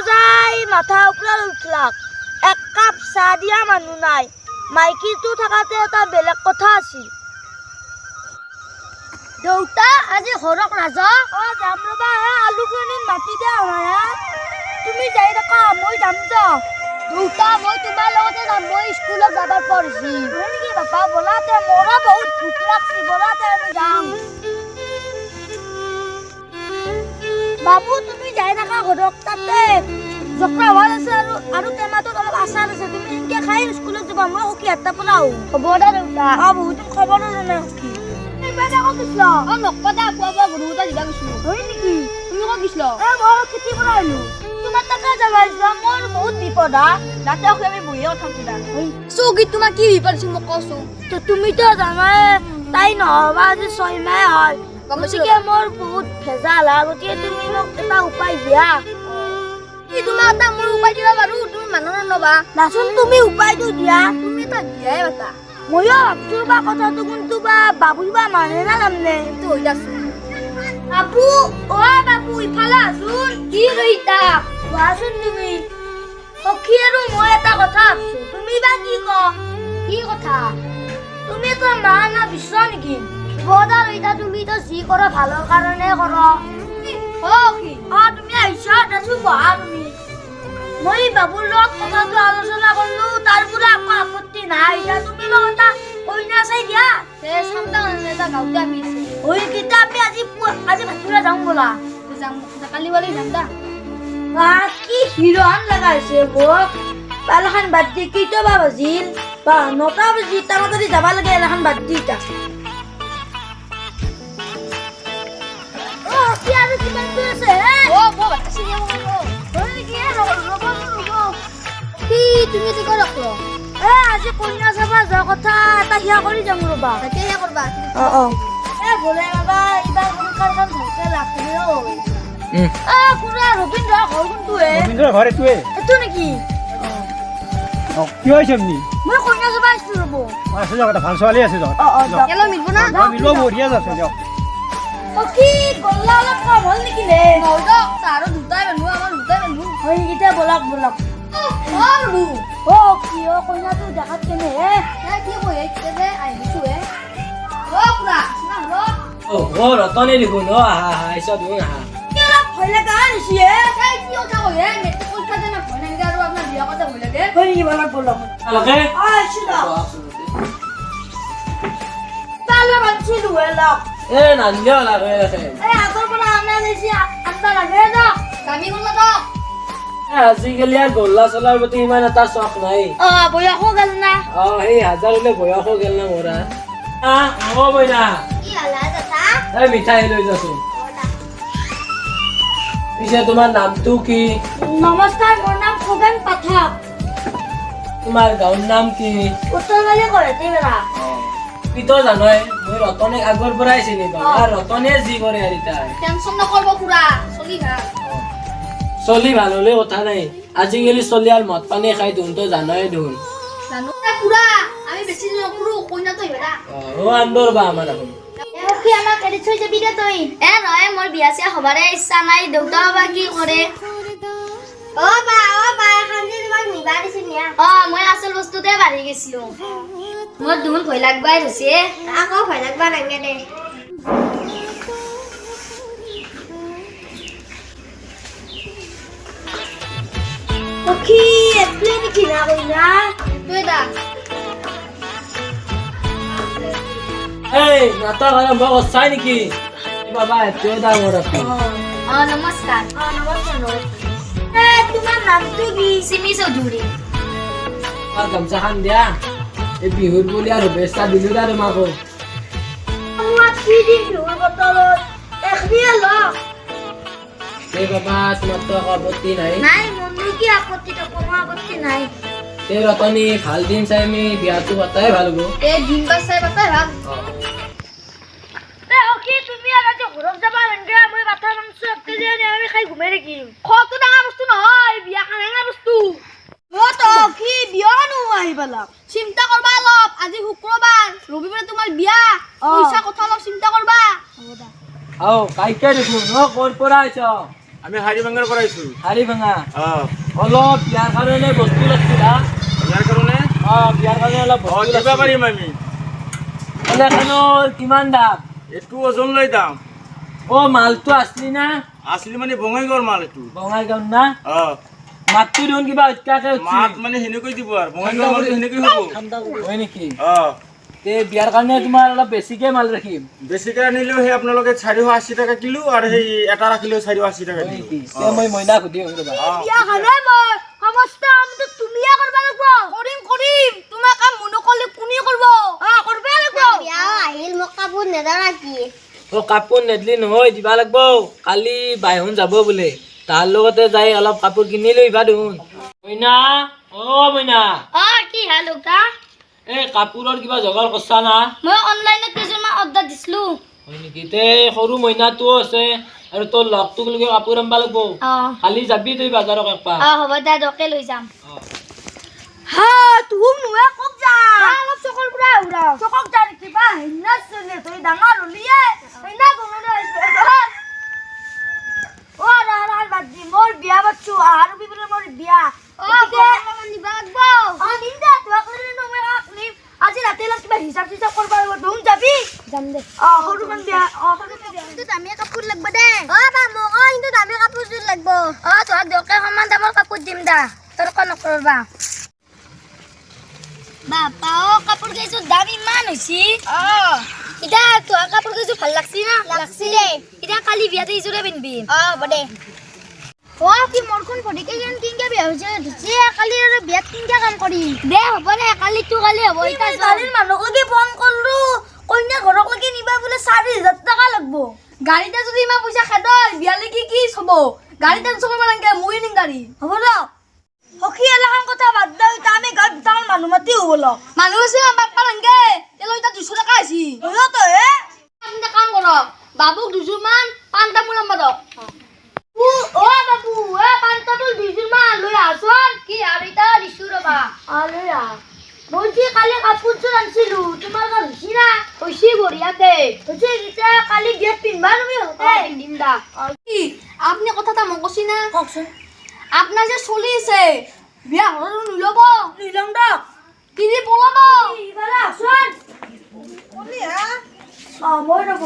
যায় মাথা ওপৰত উঠলাক এক কাপ চাহ দিয়া মানুহ নাই মাইকীটো থাকাতে এটা বেলেগ কথা আছিল দেউতা আজি ঘৰত নাযা যাম ৰবা আলু কিনিম মাতি দিয়া হয় তুমি যাই থাকা মই যাম যা দেউতা মই তোমাৰ লগতে যাম মই স্কুলত যাবাৰ পঢ়িছি হয় নেকি বাপা বলাতে মোৰো বহুত ভোক লাগছি বলাতে আমি যাম বাবু তুমি যাই থাকা ঘৰত তাতে জকৰা হোৱা আছে আৰু টেমাটোত অলপ আচাৰ আছে তুমি এনেকে খাই স্কুলত যাবা মই সখী হাতটা পলাও হ'ব দে দেউতা বহুত দিন খবৰ নাজানে সখী নকপা পুৱা গৰুটা দিবা গৈছিলো হয় নেকি তুমি ক'ত গৈছিলা মই খেতি পৰা আহিলো তোমাৰ তাকে যাবা মোৰ বহুত বিপদ তাতে আমি বহিয়ে কথা কিবা চৌকিত তোমাৰ কি বিপদ আছিল মোক কৈছো তুমিতো জানাই তাই নহবা আজি 6 মাহ হয় গতিকে মোৰ বহুত ভেজাল গতিকে তুমি মোক এটা উপায় দিয়া তোমাৰ এটা মোৰ উপায় দিবা বাৰু তুমি মানুহ নলবা নাচোন তুমি উপায়টো দিয়া তুমি এটা দিয়াই বাতা ময়ো ভাবছো বা কথাটো কোনটো বা বাবু বা মানে না নামনে এইটো হৈ যাচোন বাবু বাবু ইফালে আছোন কি কৰিতা কোৱাচোন তুমি সখী আৰু মই এটা কথা ভাবছো তুমি বা কি কথা তুমি তো মা না বিশ্ব নেকি বদাৰ এটা তুমি তো যি কৰা ভালৰ কাৰণে কৰা সখী তুমি আহিছা তাছো বহা তুমি মই বাবুৰ লগত কথাটো আলোচনা কৰিলো তাৰ পৰা একো আপত্তি নাই তুমি মোক এটা কইনা চাই দিয়া চামটা এটা গাঁৱতে আমি কেইটা আমি আজি ভাতিবেলা যাওঁ বলা যাম কালি বালি যাম দা কি হিৰোহান লগাইছে মোক পালাখান বাদ দি কেইটা বা বাজিল বা 9টা বাজি তাড়াতাড়ি যাবা লাগে এলাখান বাদ দি তা কি আৰু কিমান দূৰ আছে বাতাসি দিয়া তুমি কি কৰা আজি কইনা চাবা যোৱা কথা এটা হিয়া কৰি যাম ৰবা তাকে হিয়া কৰবা ভোলে বাবা এইবাৰ সোনকাল কাম ভালকে লাগলি খুৰা ৰবীন্দ্ৰ ঘৰ কোনটো ৰবীন্দ্ৰ ঘৰ এইটো নেকি কি হৈছে আপনি মই কইনা চাবা আহিছো ৰব আছে যাওক এটা ভাল ছোৱালী আছে যাওক কেলৈ মিলব না মিলব বঢ়িয়া যাচ্ছে যাওক কি গল্লা অলপ কম হ'ল নেকি নে তাৰো দুটাই মানুহ আমাৰ দুটাই মানুহ হয় নেকি বলক কি কইনাটো দেখাত কেনে কি কয় আহিছো ৰতনে দেখোন আহিছ তুমি ভয় লগা নিছি কি কথা কয় মেট্ৰিক পৰীক্ষা যে না ভয় নালাগে আৰু আপোনাৰ বিয়া কথা ভয় লাগে হয় নেকি বলক বাঞ্চিলো নানিলে লাগে আগৰ পৰা আনা দিছি আনবা লাগে দামী গল্লা আজিকালি আৰু গল্লা চলাৰ প্ৰতি ইমান এটা চখ নাই বয়সো গেল না সেই 1000 হলে বয়সো গেল না মোৰা বইনা কি হলা দাদা মিঠাই লৈ যাচোন পিছে তোমাৰ নামটো কি নমস্কাৰ মোৰ নাম খগেন পাঠক তোমাৰ গাঁৱৰ নাম কি উত্তৰগালি কৰেতে বেৰা পিতো জানই মই ৰতনে আগৰ পৰাই চিনি পাওঁ আৰু ৰতনে যি কৰে আৰু তাই টেনচন নকৰব খুৰা চলি ভাল চলি ভাল হলে কথা নাই আজিকালি চলি আৰু মদ পানী খাই ধুন তো জানই ধুন জানো খুৰা আমি বেছি নকৰো কইনাটো হেৰা আন্দৰ বা আমাৰ এখন কি আমাক এৰি থৈ যাবি দে তই নহয় মোৰ বিয়া চিয়া হবাৰে ইচ্ছা নাই দেউতা বা কি কৰে বা খালি তোমাক নিবা দিছিল নিয়া মই আচল বস্তুতে বাঢ়ি গৈছিলো মোৰ দুন ভয় লাগবাই হৈছে আকৌ ভয় লাগবা নাগে দে কি এপ্লে নেকি না কইনা তুই দা এই নাটক আৰম্ভ কৰছাই নেকি বাবা এতিয়াও ডাঙৰ আছে নমস্কাৰ তোমাৰ নামটো কি চিমি চৌধুৰী গামোচাখন দিয়া এই বিহুৰ বুলি আৰু শুভেচ্ছা দিলো দা তোমাকো বিহুৰ বতৰত এই বাবা তোমাৰ তো একো আপত্তি নাই মনটো কি আপত্তি কোনো আপত্তি নাই এই ৰতনী ভাল দিন চাই আমি বিয়াটো পাতাই ভাল হ'ব এই দিন চাই পাতাই ভাল তুমি আৰু যে ঘৰত যাবা এনেকে মই মাথা মাংস একে যে আমি খাই ঘুমাই থাকিম খোৱাটো ডাঙৰ বস্তু নহয় বিয়া খান ডাঙৰ বস্তু কি বিয়া নোহোৱা আহি পালা চিন্তা কৰবা অলপ আজি শুক্ৰবাৰ ৰবিবাৰে তোমাৰ বিয়া পইচা কথা অলপ চিন্তা কৰবা কাইকে দেখোন ক'ৰ পৰা আহিছ আমি হাৰিবাঙ্গাৰ পৰা আহিছো হাৰি ভাঙা অ অলপ বিয়াৰ কাৰণে বস্তু লাগিছিল হা ইয়াৰ কাৰণে বিয়াৰ কাৰণে অলপ অ বস্তু দিব লাগিছিল পাৰিম আমি এখনৰ কিমান দাম এইটো ওজন লৈ দাম মালটো আছলি না আছলি মানে বঙাইগাঁৱৰ মাল এইটো বঙাইগাঁও না অ মাতটো দেখোন কিবা অত্যাকে মাত মানে সেনেকৈ দিব আৰু বঙাইগাঁৱৰ মাল সেনেকৈ হ'ব হয় নেকি অ তে বিয়াৰ কাৰণে তোমাৰ অলপ বেছিকে মাল ৰাখিম বেছিকৈ আনিলেও সেই আপোনালোকে 480 টকা কিলো আৰু সেই এটা ৰাখিলেও 480 টকা হয় কিলো নেকি তে মই মইনা সুধিম ৰবা বিয়া খালে মই সমস্ত কামটো তুমিয়ে কৰিব লাগিব কৰিম তোমাৰ কাম মনকলে কোনে কৰিব কৰবা লাগিব বিয়া আহিল মোক কাপোৰ নেদা কি কাপোৰ নেদলি নহয় দিবা লাগব কালি বাইহুন যাব বোলে তাৰ লগতে যাই অলপ কাপোৰ কিনি লৈ আহিবা দেখোন মইনা মইনা কি হালো কা এই কাপোৰৰ কিবা জগাৰ কৰছা না মই অনলাইনত কিছুমান অৰ্ডাৰ দিছিলো হয় নেকি তে সৰু মইনাটোও আছে আৰু তোৰ লগটোক লৈকে কাপোৰ আনবা লাগব কালি যাবি তই বাজাৰক একপাক হ'ব দা দকে লৈ যাম তুম নুৱে কক যা অলপ চকৰ পুৰা উৰা চকক যা কিবা হেনা চলে তই ডাঙৰ হলিয়ে হেনা গমনে বাজি মোৰ বিয়া বাচ্চু আৰু বিবৰে মোৰ বিয়া নিবা লাগবো নিন্দা তোক লৈ নমে আকলি আজি ৰাতি লাগ কিবা হিচাপ কৰবা লাগিব তুম যাবি যাম দে সৰুখন বিয়া কিন্তু দামী কাপোৰ লাগব দে মোক কিন্তু দামী কাপোৰ লাগব তোক দকে সমান দামৰ কাপোৰ দিম দা তৰ্ক নকৰবা বাপা কাপোৰ কেইযোৰ দাম ইমান হৈছি এতিয়া তোৰ কাপোৰ কেইযোৰ ভাল লাগছি না লাগছি দে এতিয়া কালি বিয়াতে এইযোৰে পিন্ধবি হ'ব দে কি মোৰখন ফটিকে যেন কিনকে বিয়া হৈছে কালি আৰু বিয়াত কিনকে কাম কৰিম দে হ'ব দে কালি হ'ব এতিয়া কালিৰ মানুহক দি ফোন কৰলো কইনা ঘৰক লাগি নিবা বোলে 4000 টকা লাগব গাড়ীতে যদি ইমান পইচা খাদয় বিয়ালে কি হব গাড়ীতে চকব লাগে মই নিম গাড়ী হ'ব দে সখী এলাখান কথা বাদ দে আমি গাঁৱত দুটামান মানুহ মাতি হ'ব মানুহ আছে বাপ্পা লাগে তেল এতিয়া 200 টকা আছি তো আপুনি কাম কৰক বাবুক 200 মান পান্তা মোৰ নাম্বাৰ বাবু পান্তাটো 200 মান লৈ আছোন কি আৰু এটা দিছো ৰবা লৈ মই যে কালি কাপোৰযোৰ আনিছিলো তোমাৰ ঘৰ হৈছি না হৈছি বঢ়িয়াতে হৈছে এতিয়া কালি বিয়াত পিন্ধবা তুমি পিন্ধিম দা কি আপুনি কথা এটা মোক কৈছি না কওকচোন আপনার যে চলি আছে বিয়া হল নিলব নিলম দক কিনি পলাব ইবালা আসুন বলি মই ৰব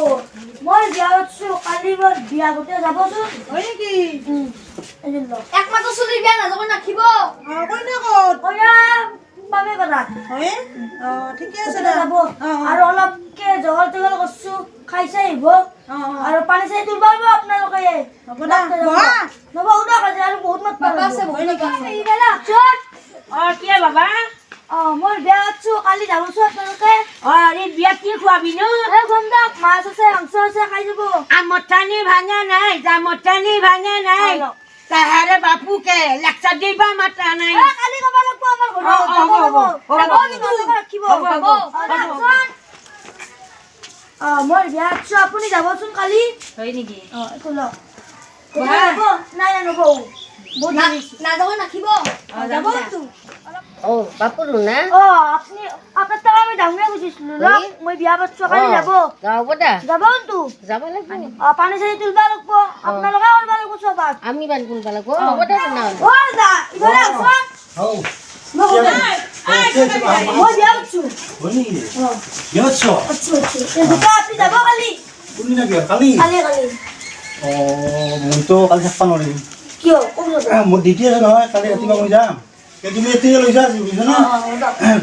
মই বিয়া হচ্ছু কালি মোৰ বিয়া গতে যাবচোন হয় নেকি একমাত্ৰ চলি বিয়া নাযাব নাখিব কইনা ক'ত কইনা পামে কথা হয় ঠিকে আছে যাব আৰু অলপকে জহল তেগল কৰছু খাইছে আহিব আৰু পানী চাই তুলবা আহিব আপোনালোকে হ'ব দা নব উদা কাজে আৰু বহুত মাত পাবা আছে ভয় নেকি ইবেলা চট কি বাবা মই বিয়া আছো কালি যাবছো আপোনালোকে আরে বিয়া কি খুৱাবি ন গন্দা মাছ আছে মাংস আছে খাই যাব আমঠানি ভাঙা নাই জামঠানি ভাঙা নাই তাহারে বাপুকে লেকচার দিবা মাতা নাই কালি কবা লাগব আমার ঘৰ ৰাখিব মই বিয়া আছো আপুনি যাবচোন কালি হয় নেকি চলো নাই নবৌ নাযাব নাখিব যাব তো বাপুর না আপনি আপনার টাকা আমি ডাঙে বুঝিছিলো না মই বিয়া বাচ্চা কালি যাব যাব দা যাব তো যাব লাগবে পানি চাই তুলবা লাগবো আপনারা করবা লাগবো সবাই আমি বান কোন লাগবো হ'ব দা না ও দা ইবারে আসুন হও মই বিয়া বাচ্চু বনি ইয়াছো আচ্ছা এই দুটা আপনি যাব কালি কোনদিন না কালি কালি কালি মই তো কালি থাকবা নোৱাৰিম কিয় কোন যাব মোৰ ডিউটি আছে নহয় কালি ৰাতিপুৱা মই যাম তুমি এতিয়া লৈ যা বুজিছ না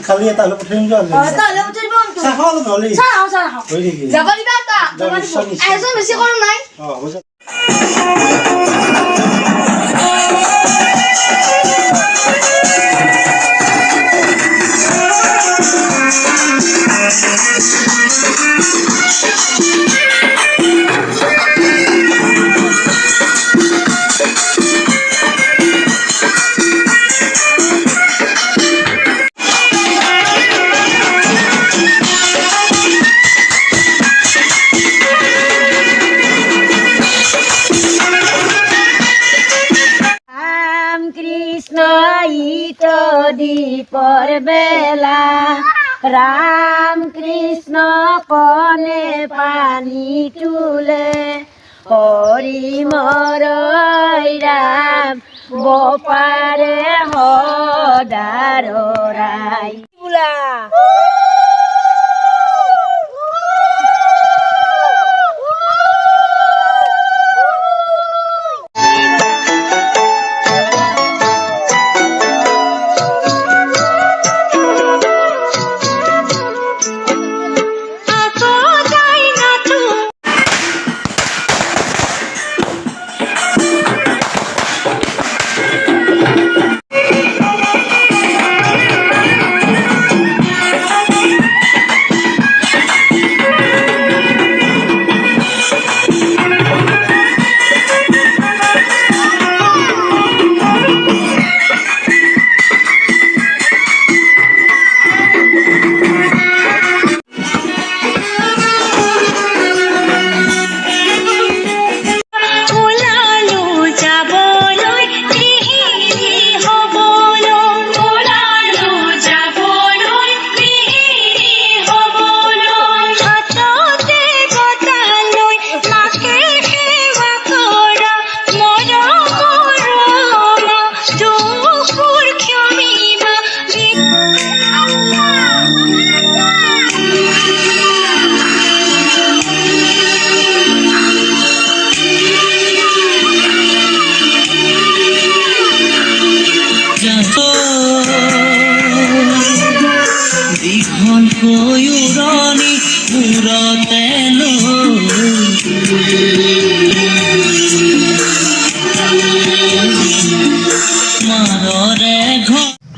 খালি এটা হলে পঠাই যা তাহলে উঠিব তো চাহ খাও নহলে চাহ হয় নেকি যাব দিবা তা যাব দিব এজন বেছি করম নাই হ'ব দীপর বেলা রাম কৃষ্ণ কনে পানি তুলে কৰি মৰৈৰাম বপাৰে সদাৰ ৰাই বোলা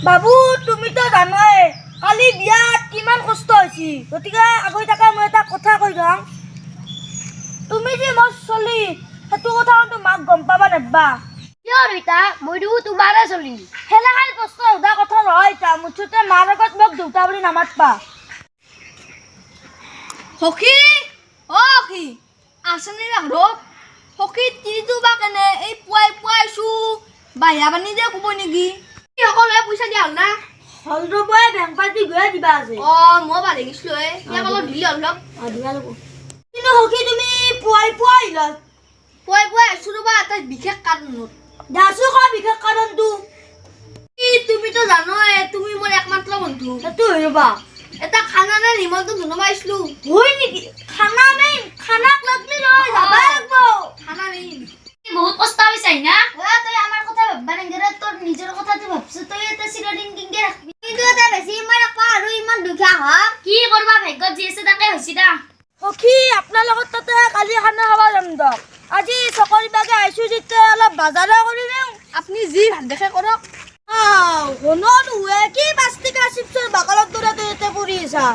বাবু তুমি তো জানাই কালি বিয়াত কিমান কষ্ট হৈছে গতিকে আগৈ থাকা মই এটা কথা কৈ যাম তুমি যে মোৰ চলি সেইটো কথা কিন্তু মাক গম পাবা নেবা কিয় ৰীতা মইতো তোমাৰে চলি হেলাহাল কষ্ট সোধা কথা নহয় এতিয়া মুঠতে মাৰ আগত মোক দেউতা বুলি নামাতবা সখী অ সখী আছেনে বাঘৰ সখী তিৰিটো বা কেনে এই পুৱাই পুৱাইছো বাহিৰা পানী যে ক'ব নেকি সকলোৱে পইচা দিয়া হ'ল না হল ৰবই বেংক পাতি গৈ দিবা আছে মই বাঢ়ি গৈছিলো ইয়াক অলপ দিলে অলপ দিবা ল'ব কিন্তু সখী তুমি পুৱাই পুৱাই আহিছো ৰবা এটা বিশেষ কাৰণত দাসু কা বিশেষ কাৰণটো তুমিতো জানোৱে তুমি মোৰ একমাত্ৰ বন্ধু সেইটো হৈ ৰবা এটা খানা নে নিমন্ত্ৰণ জনাব আহিছিলো হয় নেকি খানা নাই খানাক লাগলি নহয় যাবা লাগব খানা নাই বহুত কষ্ট হৈছে না তই আমাৰ কথা ভাববা নাংগে তোৰ নিজৰ কথাটো ভাবছ তই এটা চিৰদিন কিংকে ৰাখবি কিন্তু এটা বেছি ইমান একপা আৰু ইমান দুখীয়া হম কি কৰবা ভাগ্যত যি আছে তাকে হৈছে দা সখী আপোনাৰ লগত তাতে কালি খানা খাবা যাম দক আজি চকৰি বাগে আহিছো যেতিয়া অলপ বাজাৰে কৰি দিওঁ আপুনি যি ভাল দেখে কৰক হনত হুৱে কি প্লাষ্টিকৰ চিপছৰ বাকলত দৰে তই এতে পৰি আছা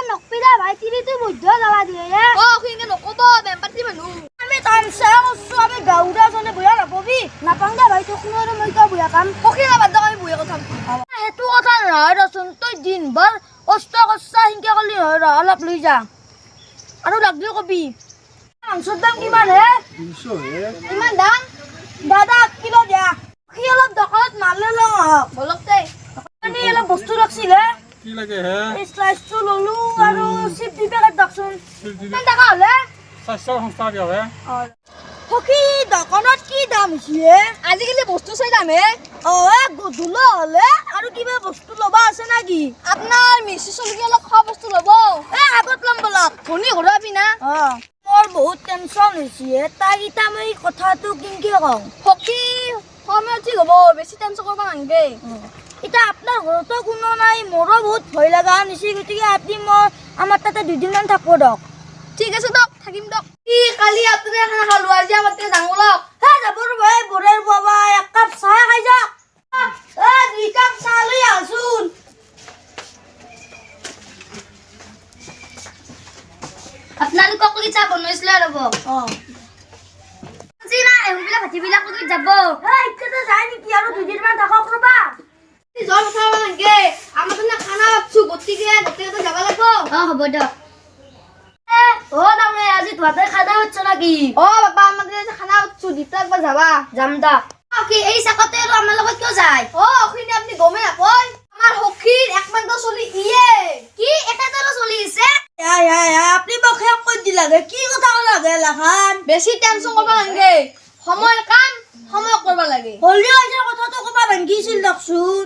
নকপিলা ভাই তিৰিটো মধ্য যাবা দিয়ে সখীকে নকব বেম্পাতি মানুহ আমি তামচা কৰছো আমি গাঁৱৰা জনে বুঢ়া নাপাবি নাপাং দে ভাই তোক আৰু মই তই বুঢ়া কাম সখী নাবাদ আমি বুঢ়া কথা সেইটো কথা নহয় ৰচোন তই দিনভৰ কষ্ট কৰছা সিনকে কলি নহয় ৰ অলপ লৈ যা আৰু লাগলি কবি মাংসৰ দাম কিমান হে ইমান দাম দাদা কিলো দিয়া সি অলপ দোকানত মাল লৈ লওঁ বলক দে আপুনি অলপ বস্তু ৰাখছিল হে কি লাগে হে এই স্লাইচটো ললো আৰু চিপ দি পেকেট দকচোন কিমান টকা হ'লে 400 সংস্থা দিয়া হে সখী দোকানত কি দাম হৈছে আজিকালি বস্তু চাই দাম হে গধূলা হ'লে আৰু কিবা বস্তু ল'বা আছে নেকি আপোনাৰ মিছি চলিকে অলপ খোৱা বস্তু ল'ব আগত ল'ম বলক ধনী ঘূৰাবি না মোৰ বহুত টেনচন হৈছে তাই ইতা মই কথাটো কিনকে কওঁ সখী সময়ত ঠিক হ'ব বেছি টেনচন কৰিব নালাগে এতিয়া আপোনাৰ ঘৰতো কোনো নাই মোৰো বহুত ভয় লগা নিছি গতিকে আপুনি মই আমাৰ তাতে 2 দিনমান থাকব দক ঠিক আছে দক থাকিম দক কি কালি আপুনি খানা খালো আজি আমাৰ তাতে যাম বলক যাব ভাই বৰেৰ বাবা এক কাপ চাহ খাই যা 2 কাপ চাহ লৈ আছোন আপোনালোকক কি চাহ বনাইছিলে ৰ'ব যি না এহুবিলাক ভাতিবিলাক কৰি যাব ইচ্ছাতে যায় নেকি আৰু 2 দিনমান থাকক ৰ'বা জল খাব নালাগে আমাৰ তাতে খানা আছো গতিকে গোটেইটো যাব লাগিব হ'ব দিয়ক তাৰমানে আজি তোমাতে খানা হচ্ছে নাকি বাবা আমাদের খানা হচ্ছে দিতে একবার যাবা যাম দা কি এই চাকতে আৰু আমাৰ লগত কিয় যায় অখিনি আপনি গমে নাপায় আমাৰ সখীৰ একমাত্ৰ চলি ইয়ে কি এটাতৰো চলি আছে আপনি বখে কৈ দিলাগে কি কথা লাগে লাখান বেছি টেনচন কৰিব নালাগে সময় কাম সময় কৰিব লাগে হলিও এতিয়া কথাটো কবা ভাঙিছিল দকচোন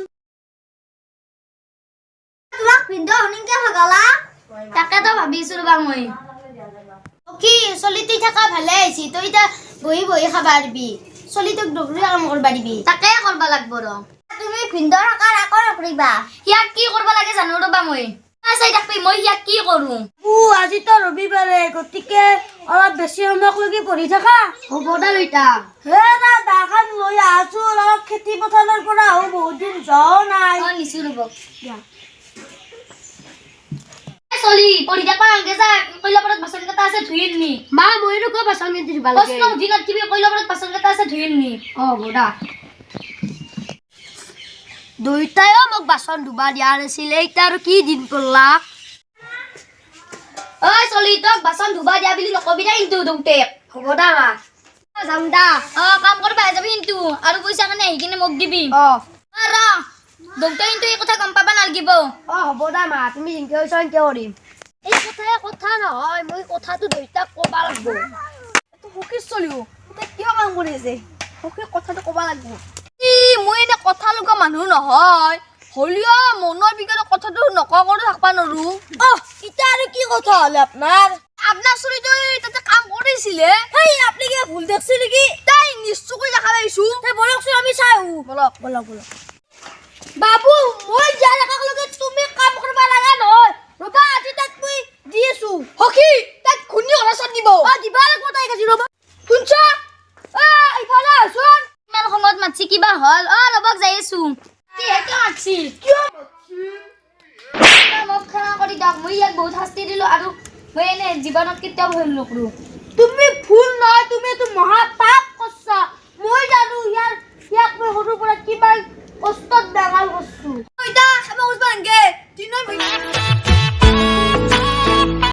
তোমাক পিন্ধা হনিকে ভাগালা তাকেতো ভাবিছো ৰবা মই কি চলিতি থাকা ভালে আইছি তই এতিয়া বহি বহি খাবা দিবি চলিতক ডগৰি কাম কৰবা দিবি তাকে কৰবা লাগব ৰ তুমি পিন্ধা থাকা আকৌ নকৰিবা ইয়াক কি কৰবা লাগে জানো ৰবা মই চাই থাকবি মই ইয়াক কি কৰো আজি তো ৰবিবাৰে গতিকে অলপ বেছি সময়লৈকে পঢ়ি থাকা হ'ব দা লইতা হে না দাখান লৈ আছো অলপ খেতি পথাৰৰ পৰা আহো বহুত দিন যাও নাই নিছো ৰব চলি পঢ়ি থাকা আগে যা কইলাপাৰত বাচন কেটা আছে ধুইল নি মা মইৰো কো বাচন কেটি দিবা লাগে প্ৰশ্ন দিনত কিবি কইলাপাৰত বাচন কেটা আছে ধুইল নি হ'ব দা দুইটায়ও মোক বাচন ধুবা দিয়া নাছিলে এতিয়া আৰু কি দিন পৰলা ঐ চলি তোক বাচন ধুবা দিয়া বুলি নকবি না কিন্তু দুটে হ'ব দা মা যাম দা কাম কৰবা যাবি কিন্তু আৰু পইচা কানে আহি কিনে মোক দিবি ৰ দুটে কিন্তু এই কথা গম পাবা নালাগিব হ'ব দা মা তুমি জিনকে কৈছা এনকে কৰিম এই কথা নহয় মই কথাটো দুইটাক কবা লাগব তো হকি চলিও তই কিয় কাম কৰি আছে হকি কথাটো ক'ব লাগিব মই এনে কথা লগা মানুহ নহয় হলিও মনৰ বিজ্ঞানৰ কথাটো নকওঁ কৰি থাকবা নৰো ইটা আৰু কি কথা হলে আপোনাৰ চলিটো তাতে কাম কৰিছিলে সেই আপুনি কিবা ভুল দেখছে নেকি তাই নিশ্চয় দেখা পাইছো বলকচোন আমি চাই বলক বলক বলক বাবু মই যাই লগে তুমি কাম কৰবা লাগা নহয় ৰবা আজি তাক মই দি আছো হকি তাক খুনি হলাছত দিব দিবা লাগব তাই কাজি ৰবা শুনছা ইফালে আছোন ইমান সময়ত মাছি কিবা হল ৰবক যাই আছো কি হেকে মাছি কিয় মোক খানা কৰি দাক মই ইয়াক বহুত শাস্তি দিলো আৰু মই এনে জীৱনত কেতিয়াও ভুল নকৰো তুমি ভুল নহয়